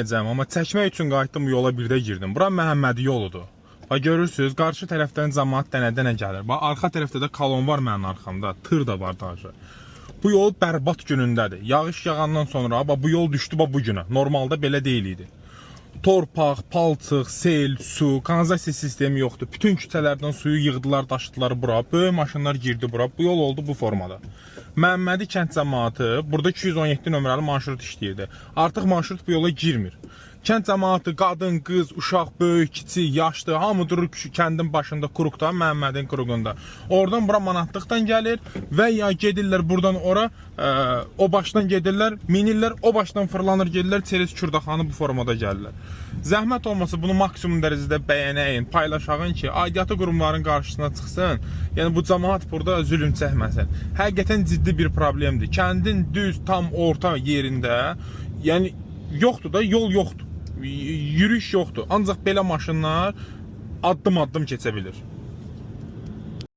Amma çəkmək üçün qayıtdım, yola birdə girdim. Bura Məhəmmədi yoludur. Bax görürsüz, qarşı tərəfdən cəmaət dənə-dənə gəlir. Bax arxa tərəfdə də kolon var mənim arxamda, tır da var dajı. Bu yol bərbad günündədir. Yağış yağandan sonra bax bu yol düşdü bax bu günə. Normalda belə deyil idi. Torpaq, palçıq, sel, su, kanalizasiya sistemi yoxdur. Bütün küçələrdən suyu yığdılar, daşıdılar bura. Böyük maşınlar girdi bura. Bu yol oldu bu formada. Məhəmmədi kənd cəmaatı burada 217 nömrəli marşrut işləyirdi. Artıq marşrut bu yola girmir. Kənd cəmaatı, qadın, qız, uşaq, böyük, kiçik, yaşlı, hamı durur kəndin başında, kuruqda, Məhəmmədin kuruğunda. Oradan bura manatlıqdan gəlir və ya gedirlər buradan ora, o başdan gedirlər, minirlər, o başdan fırlanır, gedirlər, Çerez Kürdaxanı bu formada gəlirlər. Zəhmət olmasa bunu maksimum dərəcədə bəyənəyin, paylaşağın ki, aidiyyatı qurumların qarşısına çıxsın. Yəni bu cəmaat burada zülüm çəkməsin. Həqiqətən ciddi bir problemdir. Kəndin düz, tam orta yerində, yəni yoxdur da, yol yoxdur. Yürüyüş yoxdur. Ancaq belə maşınlar addım-addım keçə bilir.